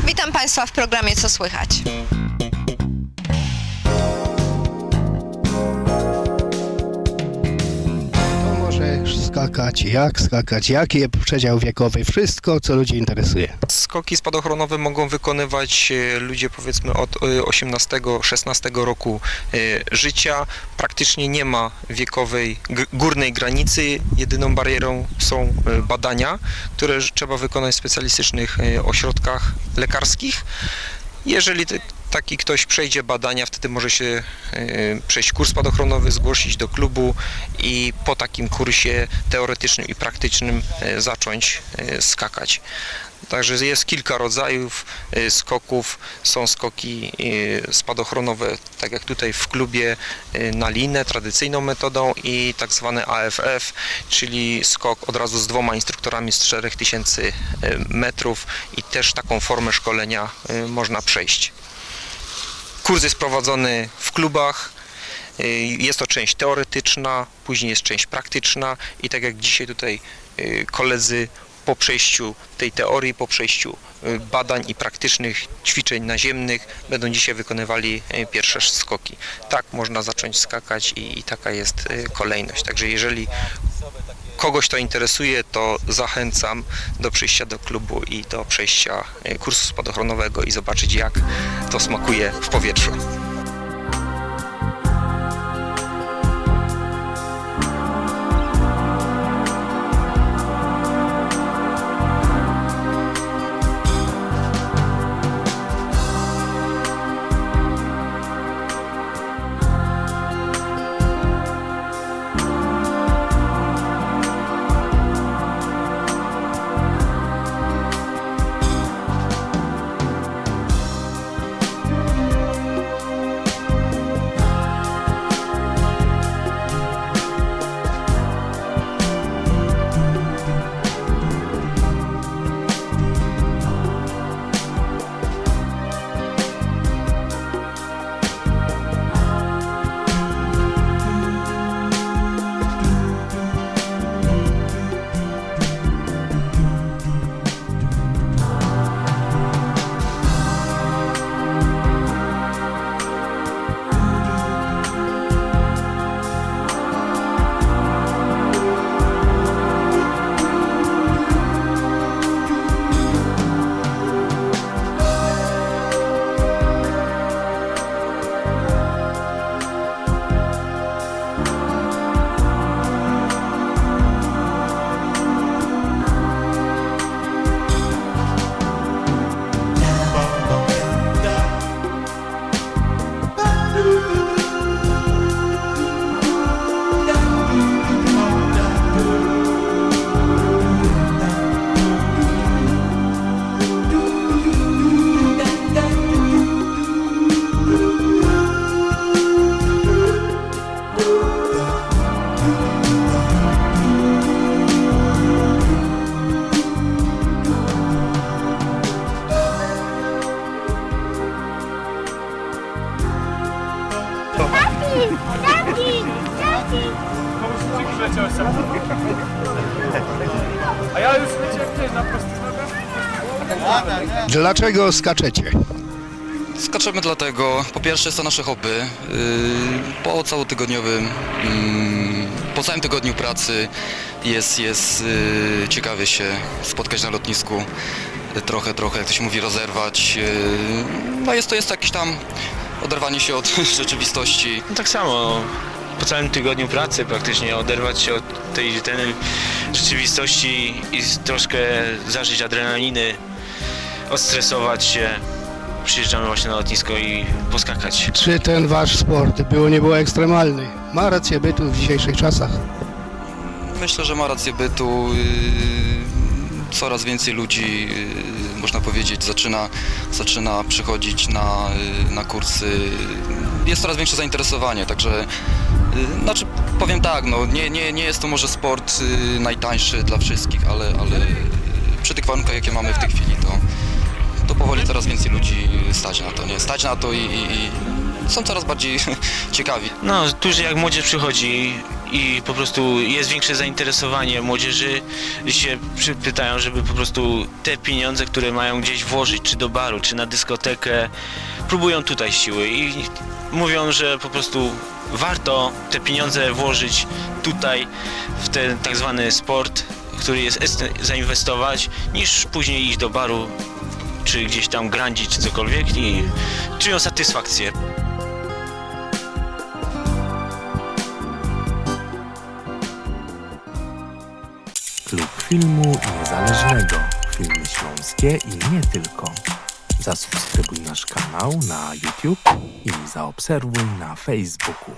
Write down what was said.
Witam Państwa w programie Co Słychać? Skakać, jaki przedział wiekowy, wszystko co ludzi interesuje. Skoki spadochronowe mogą wykonywać ludzie powiedzmy od 18-16 roku życia. Praktycznie nie ma wiekowej górnej granicy. Jedyną barierą są badania, które trzeba wykonać w specjalistycznych ośrodkach lekarskich. Jeżeli taki ktoś przejdzie badania, wtedy może się przejść kurs spadochronowy, zgłosić do klubu i po takim kursie teoretycznym i praktycznym zacząć skakać. Także jest kilka rodzajów skoków. Są skoki spadochronowe, tak jak tutaj w klubie, na linę, tradycyjną metodą, i tak zwane AFF, czyli skok od razu z 2 instruktorami z 4000 metrów, i też taką formę szkolenia można przejść. Kurs jest prowadzony w klubach. Jest to część teoretyczna, później jest część praktyczna i tak jak dzisiaj tutaj koledzy po przejściu tej teorii, po przejściu badań i praktycznych ćwiczeń naziemnych będą dzisiaj wykonywali pierwsze skoki. Tak można zacząć skakać i taka jest kolejność. Także jeżeli kogoś to interesuje, to zachęcam do przyjścia do klubu i do przejścia kursu spadochronowego i zobaczyć, jak to smakuje w powietrzu. A ja już leciałem na prosty nogach. Dlaczego skaczecie? Skaczemy dlatego, po pierwsze jest to nasze hobby. Po całotygodniowym, po całym tygodniu pracy jest ciekawie się spotkać na lotnisku, trochę jak to się mówi, rozerwać. No jest to jakieś tam oderwanie się od rzeczywistości. No tak samo, po całym tygodniu pracy praktycznie oderwać się od tej rzeczywistości i troszkę zażyć adrenaliny, odstresować się. Przyjeżdżamy właśnie na lotnisko i poskakać. Czy ten wasz sport nie było ekstremalny? Ma rację bytu w dzisiejszych czasach? Myślę, że ma rację bytu. Coraz więcej ludzi, można powiedzieć, zaczyna przychodzić na kursy. Jest coraz większe zainteresowanie, także znaczy powiem tak, no nie jest to może sport najtańszy dla wszystkich, ale przy tych warunkach, jakie mamy w tej chwili, to powoli coraz więcej ludzi stać na to, nie? Stać na to i są coraz bardziej ciekawi. No, tu jak młodzież przychodzi i po prostu jest większe zainteresowanie młodzieży, się pytają, żeby po prostu te pieniądze, które mają gdzieś włożyć, czy do baru, czy na dyskotekę, próbują tutaj siły i mówią, że po prostu warto te pieniądze włożyć tutaj w ten tak zwany sport, który jest zainwestować, niż później iść do baru, czy gdzieś tam grandzić, czy cokolwiek i czują satysfakcję. Klub Filmu Niezależnego. Filmy śląskie i nie tylko. Zasubskrybuj nasz kanał na YouTube i zaobserwuj na Facebooku.